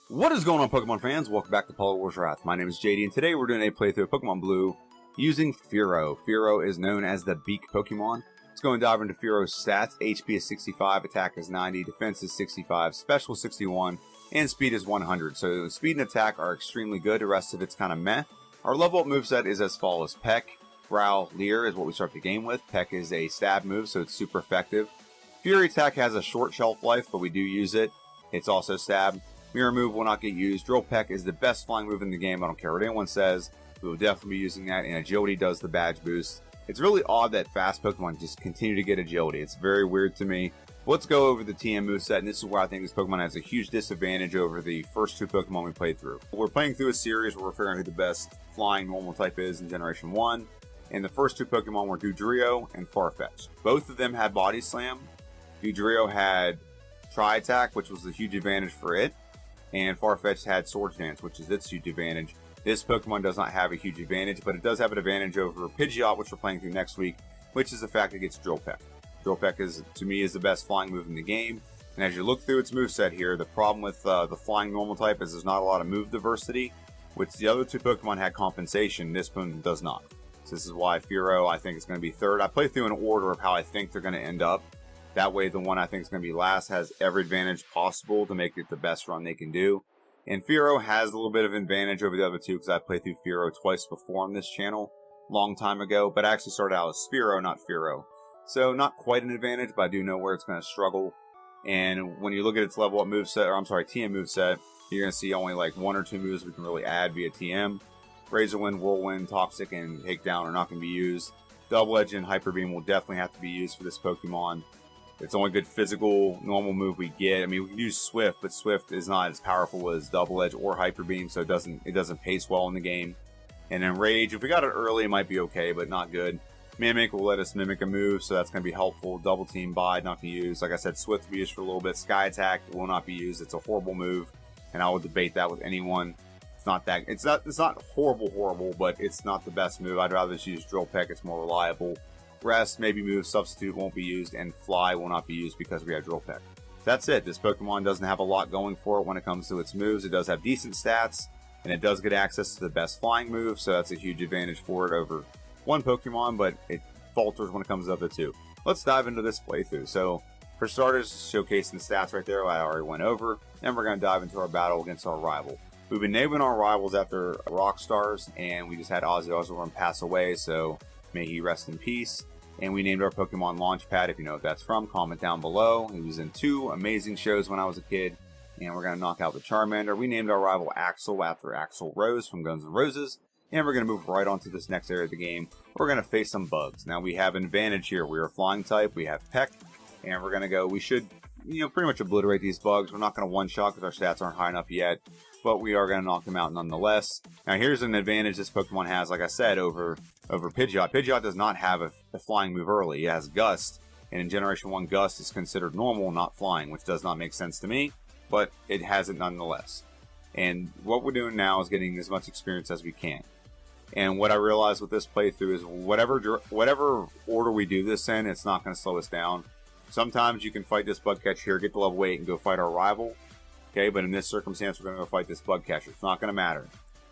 What is going on, Pokemon fans? Welcome back to Polar Wars Wrath. My name is JD, and today we're doing a playthrough of Pokemon Blue using Fearow. Fearow is known as the Beak Pokemon. Let's go and dive into Fearow's stats. HP is 65, attack is 90, defense is 65, special 61, and speed is 100. So speed and attack are extremely good. The rest of it's kind of meh. Our level up moveset is as follows. Peck, Growl, Leer is what we start the game with. Peck is a stab move, so it's super effective. Fury attack has a short shelf life, but we do use it. It's also stab. Mirror move will not get used. Drill Peck is the best flying move in the game. I don't care what anyone says. We will definitely be using that. And Agility does the badge boost. It's really odd that fast Pokemon just continue to get Agility. It's very weird to me. Let's go over the TM moveset. And this is where I think this Pokemon has a huge disadvantage over the first two Pokemon we played through. We're playing through a series where we're figuring out who the best flying normal type is in Generation 1. And the first two Pokemon were Dugtrio and Farfetch'd. Both of them had Body Slam. Dugtrio had Tri-Attack, which was a huge advantage for it. And Farfetch'd had Swords Dance, which is its huge advantage. This Pokemon does not have a huge advantage, but it does have an advantage over Pidgeot, which we're playing through next week, which is the fact it gets Drill Peck. Drill Peck is, to me, is the best flying move in the game. And as you look through its moveset here, the problem with the flying normal type is there's not a lot of move diversity, which the other two Pokemon had compensation. This one does not. So this is why Fearow, I think, is going to be third. I play through an order of how I think they're going to end up. That way, the one I think is going to be last has every advantage possible to make it the best run they can do. And Fearow has a little bit of advantage over the other two because I played through Fearow twice before on this channel, long time ago. But I actually started out as Spearow, not Fearow. So not quite an advantage, but I do know where it's going to struggle. And when you look at its level up moveset, or I'm sorry, TM moveset, you're going to see only like one or two moves we can really add via TM. Razor Wind, Whirlwind, Toxic, and Takedown are not going to be used. Double Edge and Hyper Beam will definitely have to be used for this Pokemon. It's the only good physical, normal move we get. I mean, we can use Swift, but Swift is not as powerful as Double Edge or Hyper Beam, so it doesn't pace well in the game. And then Rage, if we got it early, it might be okay, but not good. Mimic will let us mimic a move, so that's going to be helpful. Double Team, Bide, not going to use. Like I said, Swift will be used for a little bit. Sky Attack will not be used. It's a horrible move, and I would debate that with anyone. It's not horrible, but it's not the best move. I'd rather just use Drill Peck. It's more reliable. Rest, maybe Move Substitute won't be used, and Fly will not be used because we have Drill Peck. That's it. This Pokemon doesn't have a lot going for it when it comes to its moves. It does have decent stats, and it does get access to the best flying move, so that's a huge advantage for it over one Pokemon, but it falters when it comes to the other two. Let's dive into this playthrough. So, for starters, showcasing the stats right there, I already went over. Then we're going to dive into our battle against our rival. We've been naming our rivals after rock stars, and we just had Ozzy Osbourne pass away, so may he rest in peace. And we named our Pokemon Launchpad. If you know what that's from, comment down below. He was in two amazing shows when I was a kid. And we're going to knock out the Charmander. We named our rival Axel after Axl Rose from Guns N' Roses. And we're going to move right on to this next area of the game. We're going to face some bugs. Now, we have an advantage here. We are flying type. We have Peck. And we're going to go, we should, pretty much obliterate these bugs. We're not going to one-shot because our stats aren't high enough yet. But we are going to knock them out nonetheless. Now, here's an advantage this Pokemon has, like I said, over Pidgeot. Pidgeot does not have a flying move early. It has Gust, and in Generation 1, Gust is considered normal, not flying, which does not make sense to me, but it has it nonetheless. And what we're doing now is getting as much experience as we can. And what I realized with this playthrough is whatever order we do this in, it's not going to slow us down. Sometimes you can fight this bug catcher here, get to level 8, and go fight our rival. Okay, but in this circumstance, we're going to go fight this bug catcher. It's not going to matter.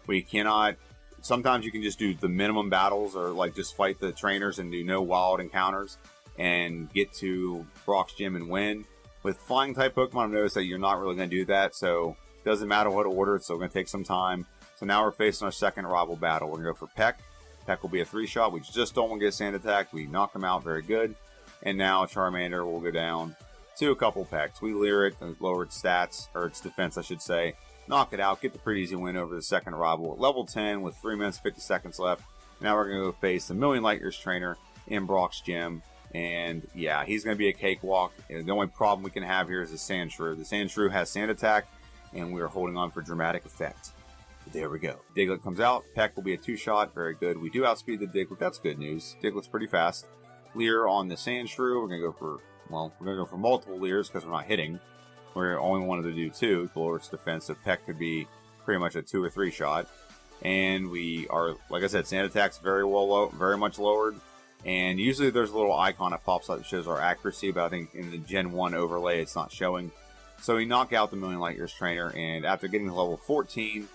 We cannot... Sometimes you can just do the minimum battles or like just fight the trainers and do no wild encounters and get to Brock's gym and win. With flying type Pokemon, I've noticed that you're not really going to do that, so it doesn't matter what order, it's still going to take some time. So now we're facing our second rival battle. We're going to go for Peck. Peck will be a 3-shot. We just don't want to get Sand Attack. We knock him out very good. And now Charmander will go down to a couple Pecks. We Leer it and lower its stats, or its defense, I should say. Knock it out, get the pretty easy win over the second rival at level 10 with 3 minutes 50 seconds left. Now we're going to go face the Million Light Years trainer in Brock's gym. And yeah, he's going to be a cakewalk. And the only problem we can have here is the Sandshrew. The Sandshrew has Sand Attack, and we are holding on for dramatic effect. There we go. Diglett comes out. Peck will be a 2-shot. Very good. We do outspeed the Diglett. That's good news. Diglett's pretty fast. Leer on the Sandshrew. We're going to go for, multiple Leers because we're not hitting. We only wanted to do 2 to lower its defense, so Peck could be pretty much a 2 or 3 shot. And we are, like I said, Sand Attack's very much lowered. And usually there's a little icon that pops up that shows our accuracy, but I think in the Gen 1 overlay it's not showing. So we knock out the Million Light Years trainer, and after getting to level 14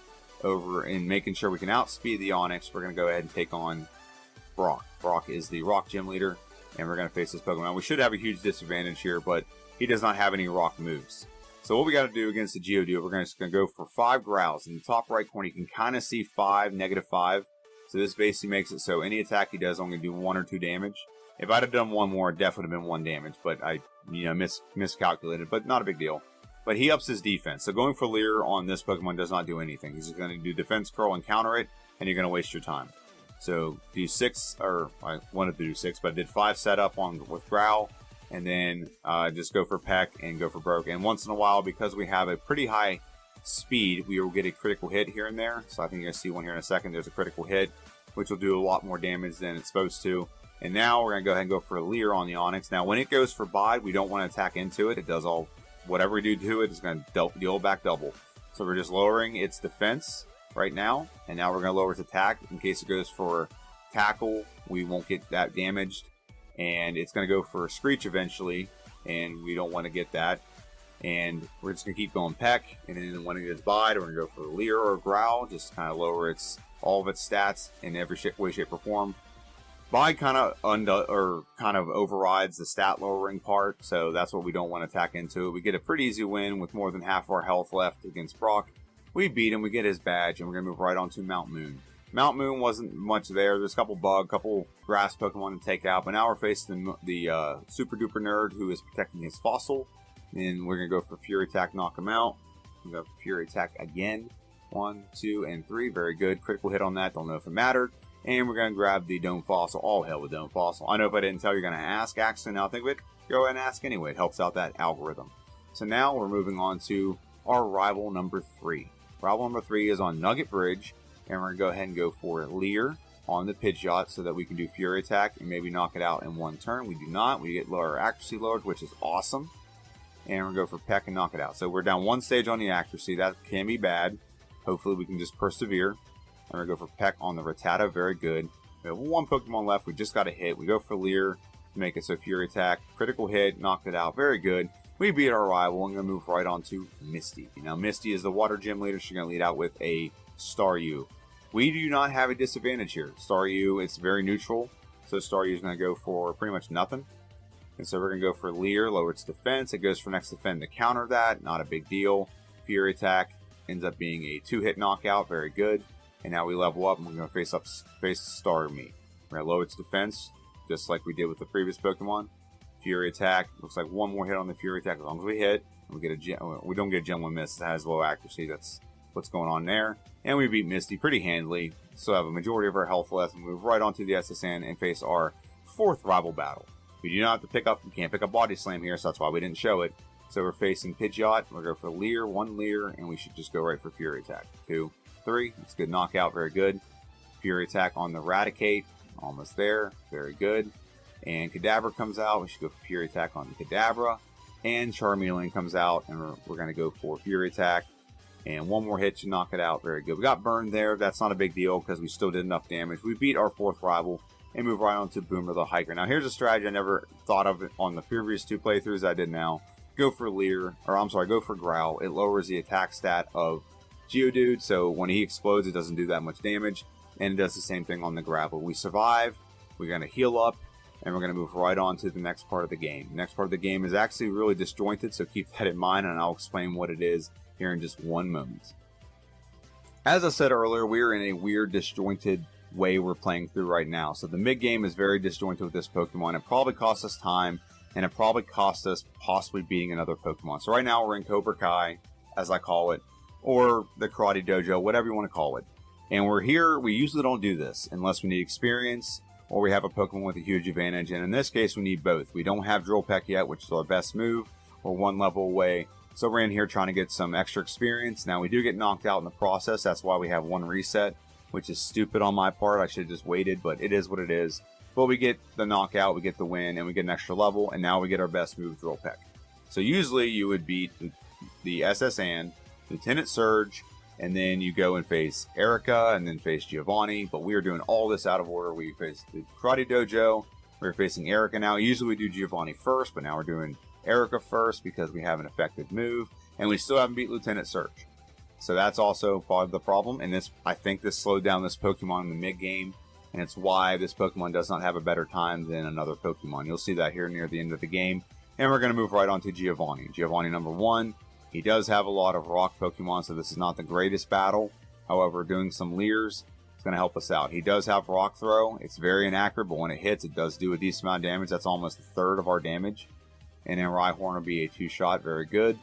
over and making sure we can outspeed the Onix, we're going to go ahead and take on Brock. Brock is the Rock Gym Leader, and we're going to face this Pokemon. We should have a huge disadvantage here, but he does not have any Rock moves. So what we got to do against the Geodude, we're just going to go for 5 Growls. In the top right corner, you can kind of see 5, -5. So this basically makes it so any attack he does, I'm going to do 1 or 2 damage. If I'd have done 1 more, it definitely would have been 1 damage, but I miscalculated, but not a big deal. But he ups his defense. So going for Leer on this Pokemon does not do anything. He's just going to do Defense Curl and counter it, and you're going to waste your time. So do 6, or I wanted to do 6, but I did 5 setup with Growl, and then just go for Peck and go for Broke. And once in a while, because we have a pretty high speed, we will get a critical hit here and there. So I think you're going to see one here in a second. There's a critical hit, which will do a lot more damage than it's supposed to. And now we're going to go ahead and go for a Leer on the Onix. Now, when it goes for Bide, we don't want to attack into it. It does all, whatever we do to it is going to deal back double. So we're just lowering its defense right now. And now we're going to lower its attack. In case it goes for Tackle, we won't get that damaged. And it's going to go for Screech eventually. And we don't want to get that. And we're just going to keep going Peck. And then when it gets Bide, we're going to go for Leer or Growl. Just kind of lower all of its stats in every way, shape, or form. Bide kind of overrides the stat lowering part, so that's what we don't want to attack into. We get a pretty easy win with more than half our health left against Brock. We beat him, we get his badge, and we're going to move right on to Mount Moon. Mount Moon wasn't much there. There's a couple bug, couple grass Pokemon to take out, but now we're facing the Super Duper Nerd who is protecting his fossil. And we're going to go for Fury Attack, knock him out. We're going to go for Fury Attack again. 1, 2, and 3. Very good. Critical hit on that. Don't know if it mattered. And we're going to grab the Dome Fossil. All hell with Dome Fossil. I know if I didn't tell you, you're going to ask. Actually, now I think we'd go ahead and ask anyway. It helps out that algorithm. So now we're moving on to our rival number 3. Rival number 3 is on Nugget Bridge. And we're going to go ahead and go for Leer on the Pidgeot so that we can do Fury Attack and maybe knock it out in 1 turn. We do not. We get lower accuracy lowered, which is awesome. And we're going to go for Peck and knock it out. So we're down 1 stage on the accuracy. That can be bad. Hopefully we can just persevere. And we're going to go for Peck on the Rattata. Very good. We have 1 Pokemon left. We just got a hit. We go for Leer to make it so Fury Attack. Critical hit. Knocked it out. Very good. We beat our rival. I'm going to move right on to Misty. Now, Misty is the Water Gym Leader. She's going to lead out with a Staryu. We do not have a disadvantage here. Staryu, it's very neutral. So Staryu is going to go for pretty much nothing. And so we're going to go for Leer. Lower its defense. It goes for next defend to counter that. Not a big deal. Fury Attack ends up being a 2-hit knockout. Very good. And now we level up, and we're going to face Starmie. We're going to lower its defense, just like we did with the previous Pokemon. Fury Attack. Looks like 1 more hit on the Fury Attack. As long as we hit, we don't get a Gen 1 miss. It has low accuracy. That's what's going on there. And we beat Misty pretty handily. Still have a majority of our health left. And move right onto the SSN and face our 4th rival battle. We do not have to we can't pick up Body Slam here, so that's why we didn't show it. So we're facing Pidgeot. We'll go for Leer, 1 Leer, and we should just go right for Fury Attack. 2, 3. It's a good knockout. Very good. Fury Attack on the Raticate. Almost there. Very good. And Kadabra comes out. We should go for Fury Attack on the Kadabra. And Charmeleon comes out, and we're going to go for Fury Attack. And 1 more hit should knock it out. Very good. We got burned there. That's not a big deal because we still did enough damage. We beat our 4th rival and move right on to Boomer the Hiker. Now, here's a strategy I never thought of on the previous 2 playthroughs I did now. Go for Leer, or I'm sorry, go for Growl. It lowers the attack stat of Geodude, so when he explodes, it doesn't do that much damage. And it does the same thing on the Gravel. We survive, we're going to heal up, and we're going to move right on to the next part of the game. The next part of the game is actually really disjointed, so keep that in mind, and I'll explain what it is here in just 1 moment. As I said earlier, we're in a weird, disjointed way we're playing through right now. So the mid-game is very disjointed with this Pokemon. It probably costs us time, and it probably costs us possibly beating another Pokemon. So right now we're in Cobra Kai, as I call it, or the Karate Dojo, whatever you want to call it. And we're here, we usually don't do this unless we need experience or we have a Pokemon with a huge advantage. And in this case, we need both. We don't have Drill Peck yet, which is our best move. We're 1 level away. So we're in here trying to get some extra experience. Now we do get knocked out in the process. That's why we have 1 reset, which is stupid on my part. I should have just waited, but it is what it is. But we get the knockout, we get the win, and we get an extra level, and now we get our best move, Drill Peck. So usually you would beat the SSN, Lieutenant Surge, and then you go and face Erica, and then face Giovanni. But we are doing all this out of order. We faced the Karate Dojo. We're facing Erica now. Usually we do Giovanni first, but now we're doing Erica first because we have an effective move. And we still haven't beat Lieutenant Surge. So that's also part of the problem. And this, I think this slowed down this Pokemon in the mid-game. And it's why this Pokemon does not have a better time than another Pokemon. You'll see that here near the end of the game. And we're going to move right on to Giovanni. Giovanni number 1. He does have a lot of rock Pokemon, so this is not the greatest battle. However, doing some Leers is going to help us out. He does have Rock Throw. It's very inaccurate, but when it hits, it does do a decent amount of damage. That's almost a third of our damage. And then Rhyhorn will be a 2-shot. Very good.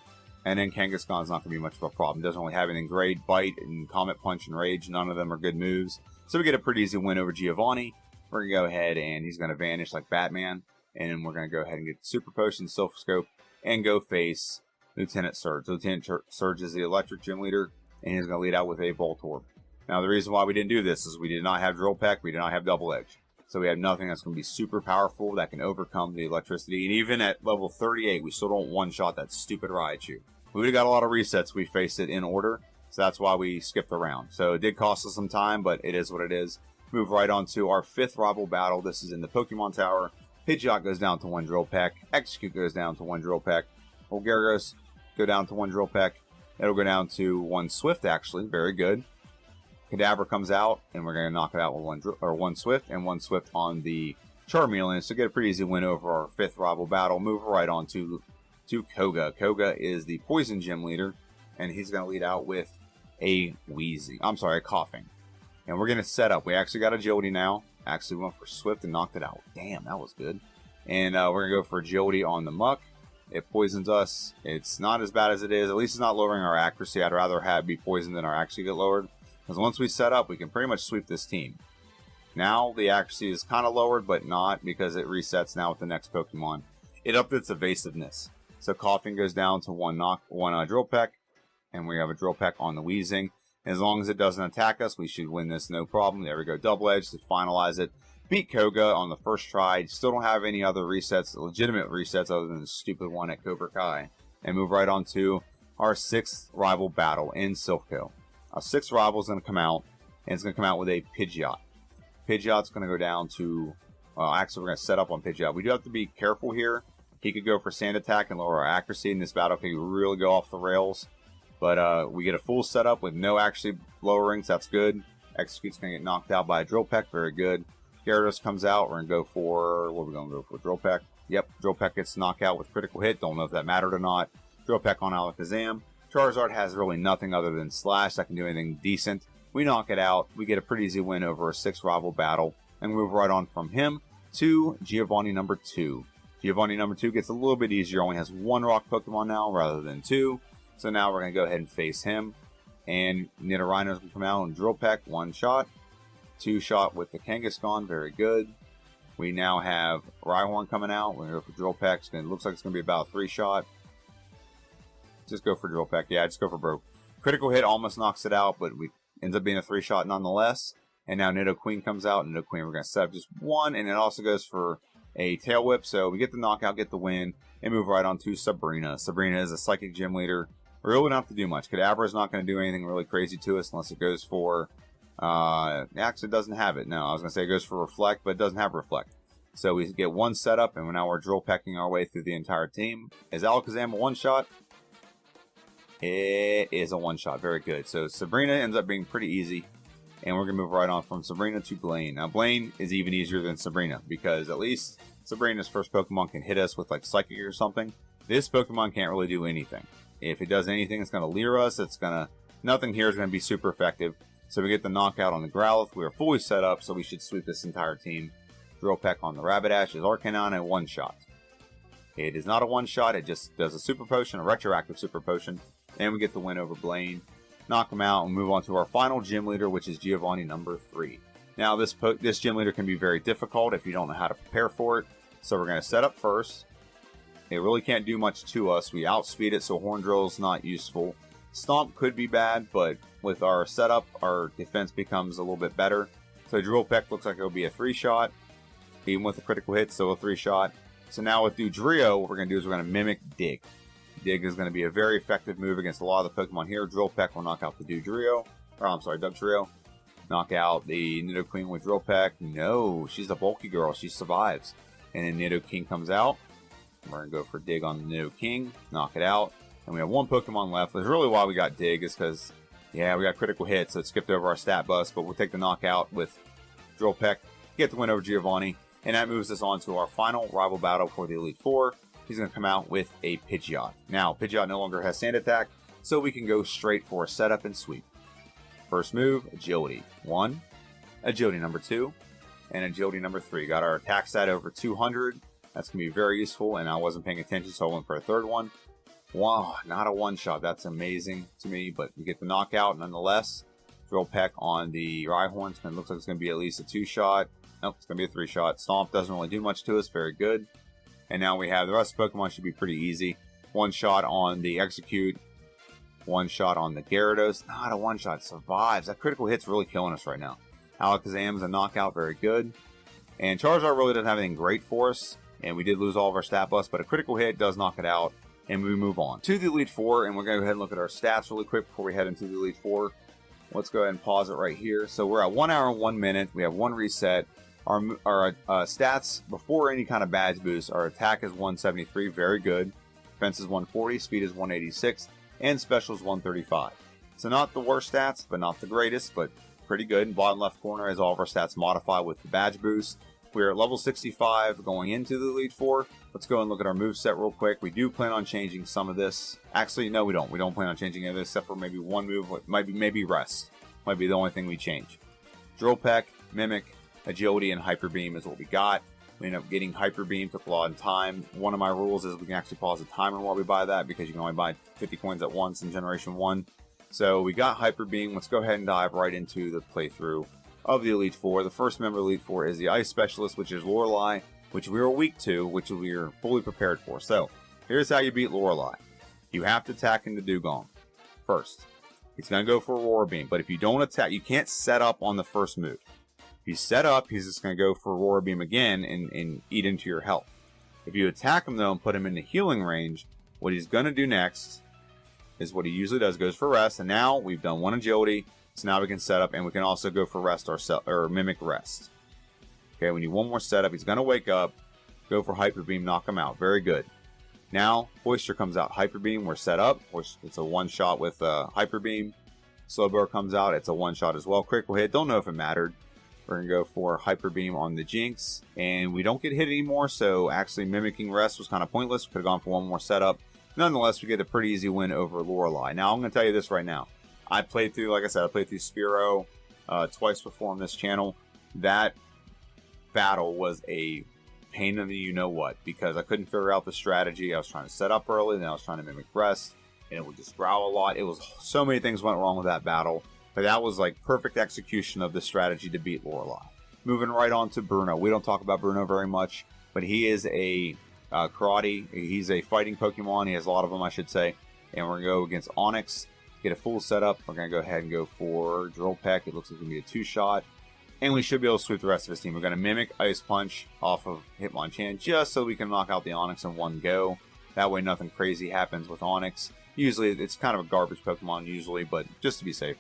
And then Kangaskhan's not going to be much of a problem. Doesn't really have anything great. Bite and Comet Punch and Rage, none of them are good moves. So we get a pretty easy win over Giovanni. We're going to go ahead and he's going to vanish like Batman. And then we're going to go ahead and get the Super Potion, Silph Scope, and go face Lieutenant Surge. Lieutenant Surge is the Electric Gym Leader, and he's going to lead out with a Voltorb. Now, the reason why we didn't do this is we did not have Drill Peck, we did not have Double Edge. So we have nothing that's going to be super powerful that can overcome the electricity. And even at level 38, we still don't one-shot that stupid Raichu. We would have got a lot of resets if we faced it in order, so that's why we skipped the round. So it did cost us some time, but it is what it is. Move right on to our 5th rival battle. This is in the Pokemon Tower. Pidgeot goes down to 1 Drill Peck. Execute goes down to 1 Drill Peck. Gyarados go down to 1 Drill Peck. It'll go down to 1 Swift, actually. Very good. Kadabra comes out, and we're going to knock it out with 1 Swift and 1 Swift on the Charmeleon. So get a pretty easy win over our 5th rival battle. Move right on to Koga. Koga is the Poison Gym Leader, and he's going to lead out with a Coughing. And we're going to set up. We actually got Agility now. Actually went for Swift and knocked it out. Damn, that was good. And we're going to go for Agility on the Muck. It poisons us. It's not as bad as it is. At least it's not lowering our accuracy. I'd rather have be poisoned than our accuracy get lowered. Because once we set up, we can pretty much sweep this team. Now the accuracy is kind of lowered, but not because it resets now with the next Pokemon. It upped its evasiveness. So Coughing goes down to 1 Drill Peck. And we have a Drill Peck on the Weezing. As long as it doesn't attack us, we should win this no problem. There we go. Double Edge to finalize it. Beat Koga on the first try. Still don't have any other resets, legitimate resets, other than the stupid one at Cobra Kai. And move right on to our 6th rival battle in Silphco. Our 6th rival is going to come out, and it's going to come out with a Pidgeot. Pidgeot's going to go down to... actually, we're going to set up on Pidgeot. We do have to be careful here. He could go for Sand Attack and lower our accuracy, and this battle could really go off the rails. But we get a full setup with no actually lowering, so that's good. Execute's going to get knocked out by a Drill Peck. Very good. Gyarados comes out. We're going to go for... What are we going to go for? Drill Peck. Yep, Drill Peck gets knocked out with critical hit. Don't know if that mattered or not. Drill Peck on Alakazam. Charizard has really nothing other than Slash that can do anything decent. We knock it out. We get a pretty easy win over a 6th rival battle. And move right on from him to Giovanni number 2. Giovanni number 2 gets a little bit easier. Only has 1 rock Pokemon now rather than 2. So now we're going to go ahead and face him. And Nidorino's going to come out and Drill Peck, 1 shot. 2 shot with the Kangaskhan, very good. We now have Rhyhorn coming out. We're going to go for Drill Peck. It looks like it's going to be about a 3 shot. Just go for Drill Peck. Yeah, just go for Broke. Critical hit almost knocks it out, but we ends up being a 3 shot nonetheless. And now Nidoqueen comes out. Nidoqueen, we're going to set up just 1, and it also goes for a Tail Whip. So we get the knockout, get the win, and move right on to Sabrina. Sabrina is a Psychic Gym Leader. We really don't have to do much. Kadabra is not going to do anything really crazy to us unless it goes for... actually, it doesn't have it. No, I was going to say it goes for Reflect, but it doesn't have Reflect. So we get 1 setup, and now we're Drill Pecking our way through the entire team. Is Alakazam a 1-shot? It is a 1-shot. Very good. So Sabrina ends up being pretty easy. And we're going to move right on from Sabrina to Blaine. Now, Blaine is even easier than Sabrina, because at least Sabrina's first Pokemon can hit us with like Psychic or something. This Pokemon can't really do anything. If it does anything, it's going to Leer us. Nothing here is going to be super effective. So we get the knockout on the Growlithe. We are fully set up, so we should sweep this entire team. Drill Peck on the Rapidash is Arcanine, a 1-shot. It is not a 1-shot. It just does a Super Potion, a retroactive Super Potion. And we get the win over Blaine. Knock him out and move on to our final Gym Leader, which is Giovanni number 3. Now, this Gym Leader can be very difficult if you don't know how to prepare for it. So we're going to set up first. It really can't do much to us. We outspeed it, so Horn Drill is not useful. Stomp could be bad, but with our setup, our defense becomes a little bit better. So Drill Peck looks like it'll be a 3-shot. Even with a critical hit, still a 3-shot. So now with Dugtrio, what we're going to do is we're going to mimic Dig. Dig is going to be a very effective move against a lot of the Pokemon here. Drill Peck will knock out the Dugtrio. Knock out the Nidoqueen with Drill Peck. No, she's a bulky girl. She survives. And then Nidoking comes out. We're going to go for Dig on the Nidoking. Knock it out. and we have one Pokemon left. That's really why we got Dig, is because, yeah, we got critical hits, so it skipped over our stat bus, but we'll take the knockout with Drill Peck, get the win over Giovanni, and that moves us on to our final rival battle for the Elite Four. He's going to come out with a Pidgeot. Now, Pidgeot no longer has Sand Attack, so we can go straight for a setup and sweep. First move, Agility 1, Agility number 2, and Agility number 3. Got our attack stat over 200. That's going to be very useful, and I wasn't paying attention, so I went for a third one. Wow, not a one-shot. That's amazing to me, but we get the knockout nonetheless. Drill Peck on the Rhyhorn. It looks like it's going to be at least a 2-shot. Nope, it's going to be a 3-shot. Stomp doesn't really do much to us. Very good. And now we have the rest of the Pokemon should be pretty easy. 1-shot on the Execute. 1-shot on the Gyarados. Not a 1-shot. Survives. That critical hit's really killing us right now. Alakazam's a knockout. Very good. And Charizard really doesn't have anything great for us. And we did lose all of our stat bus, but a critical hit does knock it out. And we move on to the Elite Four. And we're going to go ahead and look at our stats really quick before we head into the Elite Four. Let's go ahead and pause it right here. So we're at 1 hour and 1 minute. We have one reset. Our stats before any kind of badge boost. Our attack is 173, very good. Defense is 140, speed is 186, and special is 135. So not the worst stats, but not the greatest, but pretty good. Bottom left corner has all of our stats modified with the badge boost. We're at level 65 going into the Elite Four. Let's go and look at our moveset real quick. We do plan on changing some of this. Actually, no, we don't. We don't plan on changing any of this except for maybe one move. Maybe Rest. Might be the only thing we change. Drill Peck, Mimic, Agility, and Hyper Beam is what we got. We ended up getting Hyper Beam, took a lot of time. One of my rules is we can actually pause the timer while we buy that because you can only buy 50 coins at once in Generation 1. So we got Hyper Beam. Let's go ahead and dive right into the playthrough of the Elite Four. The first member of the Elite Four is the Ice Specialist, which is Lorelei, which we are weak to, which we are fully prepared for. So here's how you beat Lorelei. You have to attack into Dugong first. He's going to go for Aurora Beam, but if you don't attack, you can't set up on the first move. If you set up, he's just going to go for Aurora Beam again and eat into your health. If you attack him, though, and put him in the healing range, what he's going to do next is what he usually does, goes for Rest, and now we've done one Agility, so now we can set up, and we can also go for Rest ourselves, or Mimic Rest. Okay, we need one more setup. He's going to wake up, go for Hyper Beam, knock him out. Very good. Now, Oyster comes out. Hyper Beam, we're set up. It's a one-shot with Hyper Beam. Slowbro comes out. It's a one-shot as well. Critical hit. Don't know if it mattered. We're going to go for Hyper Beam on the Jinx. And we don't get hit anymore, so actually mimicking Rest was kind of pointless. We could have gone for one more setup. Nonetheless, we get a pretty easy win over Lorelei. Now, I'm going to tell you this right now. I played through, like I said, I played through Spearow twice before on this channel. That battle was a pain in the you-know-what, because I couldn't figure out the strategy. I was trying to set up early, then I was trying to mimic Rest, and it would just growl a lot. It was, so many things went wrong with that battle, but that was like perfect execution of the strategy to beat Lorelei. Moving right on to Bruno. We don't talk about Bruno very much, but he is a karate. He's a fighting Pokemon. He has a lot of them, I should say. And we're going to go against Onix, get a full setup. We're going to go ahead and go for Drill Peck. It looks like it's going to be a 2-shot. And we should be able to sweep the rest of his team. We're going to mimic Ice Punch off of Hitmonchan just so we can knock out the Onix in one go. That way nothing crazy happens with Onix. Usually it's kind of a garbage Pokemon usually, but just to be safe.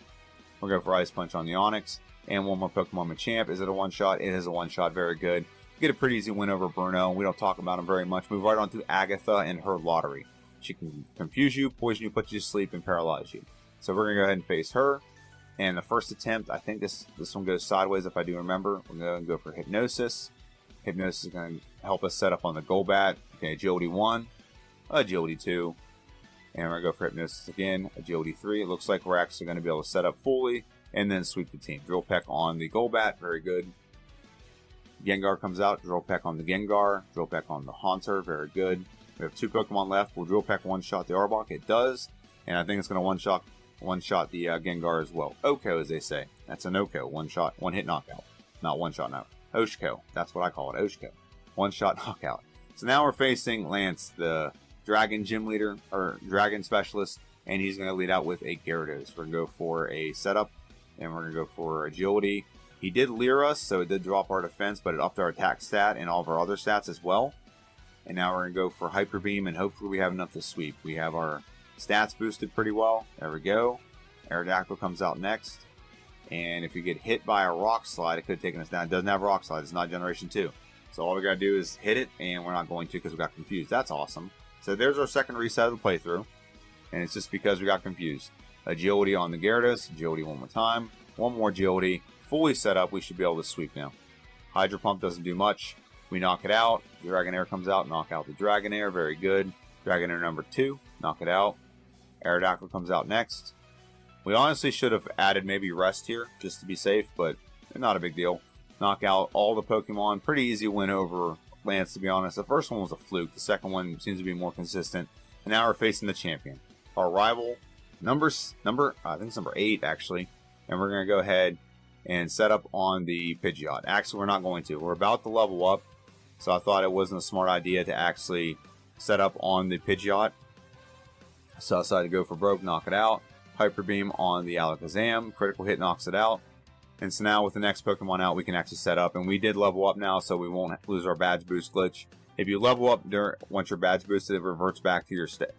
We'll go for Ice Punch on the Onix. And one more Pokemon Machamp. Is it a one-shot? It is a one-shot. Very good. Get a pretty easy win over Bruno. We don't talk about him very much. Move right on to Agatha and her Lottery. She can confuse you, poison you, put you to sleep, and paralyze you. So we're going to go ahead and face her. And the first attempt, I think this one goes sideways if I do remember. We're going to go for Hypnosis. Hypnosis is going to help us set up on the Golbat. Okay, Agility 1, Agility 2. And we're going to go for Hypnosis again, Agility 3. It looks like we're actually going to be able to set up fully and then sweep the team. Drill Peck on the Golbat, very good. Gengar comes out, Drill Peck on the Gengar. Drill Peck on the Haunter, very good. We have 2 Pokemon left. Will Drill Peck one-shot the Arbok? It does. And I think it's going to one-shot the Gengar as well. Oko, as they say. That's an Oko. One-shot, one-hit knockout. Not one-shot, no. Oshko. That's what I call it, Oshko. One-shot knockout. So now we're facing Lance, the Dragon Gym Leader, or Dragon Specialist, and he's going to lead out with a Gyarados. We're going to go for a setup, and we're going to go for Agility. He did Leer us, so it did drop our defense, but it upped our attack stat and all of our other stats as well. And now we're going to go for Hyper Beam, and hopefully we have enough to sweep. We have our stats boosted pretty well. There we go. Aerodactyl comes out next. And if we get hit by a Rock Slide, it could have taken us down. It doesn't have Rock Slide. It's not Generation 2. So all we got to do is hit it, and we're not going to because we got confused. That's awesome. So there's our second reset of the playthrough. and it's just because we got confused. Agility on the Gyarados, agility one more time, one more agility, fully set up, we should be able to sweep now. Hydro Pump doesn't do much, we knock it out, Dragonair comes out, knock out the Dragonair, very good. Dragonair number 2, knock it out. Aerodactyl comes out next. We honestly should have added maybe Rest here, just to be safe, but not a big deal. Knock out all the Pokemon, pretty easy win over Lance, to be honest. The first one was a fluke, the second one seems to be more consistent, and now we're facing the champion. Our rival, I think it's number 8 actually, and we're going to go ahead and set up on the Pidgeot. Actually, we're not going to. We're about to level up, so I thought it wasn't a smart idea to actually set up on the Pidgeot. So I decided to go for broke, knock it out. Hyper Beam on the Alakazam, critical hit knocks it out. And so now with the next Pokemon out, we can actually set up, and we did level up now, so we won't lose our badge boost glitch. If you level up once your badge boosted, it reverts back to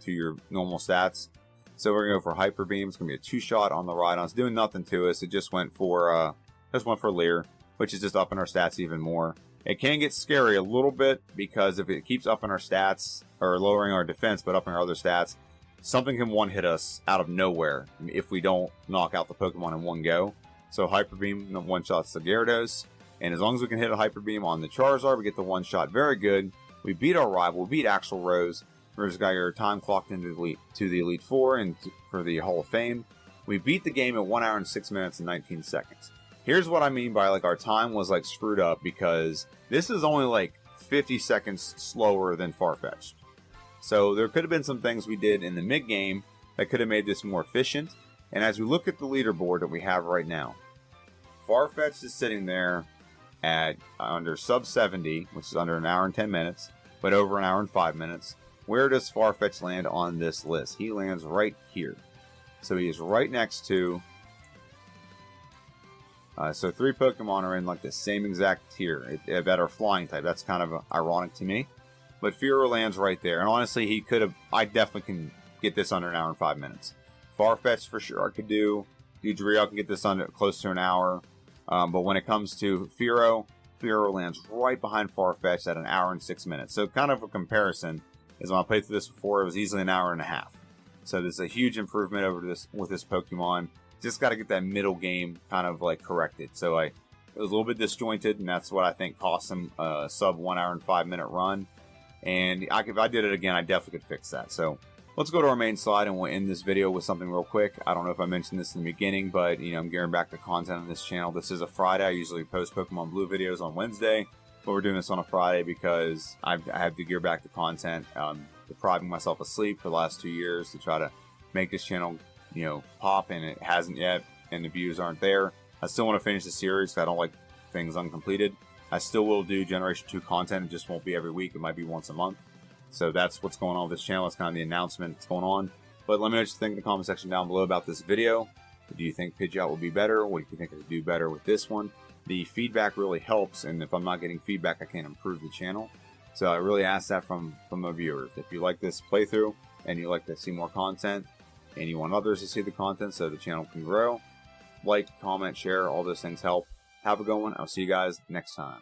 your normal stats. So we're gonna go for Hyper Beam. It's gonna be a 2-shot on the Rhydon. It's doing nothing to us. It just went for Leer, which is just upping our stats even more. It can get scary a little bit because if it keeps upping our stats or lowering our defense but upping our other stats, something can one-hit us out of nowhere if we don't knock out the Pokemon in one go. So Hyper Beam one-shots the Gyarados, and as long as we can hit a Hyper Beam on the Charizard, we get the one-shot. Very good. We beat our rival. We beat Axl Rose. We're just got your time clocked into the Elite Four and for the Hall of Fame. We beat the game at 1 hour and 6 minutes and 19 seconds. Here's what I mean by like our time was like screwed up, because this is only like 50 seconds slower than Farfetch'd. So there could have been some things we did in the mid game that could have made this more efficient. And as we look at the leaderboard that we have right now, Farfetch'd is sitting there at under sub 70, which is under 1 hour and 10 minutes, but over 1 hour and 5 minutes. Where does Farfetch'd land on this list? He lands right here. So he is right next to... so 3 Pokemon are in like the same exact tier that are flying type. That's kind of ironic to me. But Fearow lands right there. And honestly, he could have... I definitely can get this under 1 hour and 5 minutes. Farfetch'd for sure I could do. Dugtrio can get this under close to 1 hour. But when it comes to Fearow lands right behind Farfetch'd at 1 hour and 6 minutes. So kind of a comparison is when I played through this before, it was easily 1 hour and a half. So there's a huge improvement over this with this Pokemon. Just got to get that middle game kind of like corrected. So it was a little bit disjointed, and that's what I think cost him a sub 1 hour and 5 minute run. And if I did it again, I definitely could fix that. So let's go to our main slide, and we'll end this video with something real quick. I don't know if I mentioned this in the beginning, but I'm gearing back to content on this channel. This is a Friday. I usually post Pokemon Blue videos on Wednesday, but we're doing this on a Friday because I have to gear back to content. Depriving myself of sleep for the last 2 years to try to make this channel, pop, and it hasn't yet, and the views aren't there. I still want to finish the series because I don't like things uncompleted. I still will do Generation 2 content. It just won't be every week. It might be once a month. So that's what's going on with this channel. It's kind of the announcement that's going on. But let me know what you think in the comment section down below about this video. Do you think Pidgeot will be better? What do you think I could do better with this one? The feedback really helps, and if I'm not getting feedback, I can't improve the channel. So I really ask that from my viewers. If you like this playthrough and you like to see more content and you want others to see the content so the channel can grow, like, comment, share, all those things help. Have a good one. I'll see you guys next time.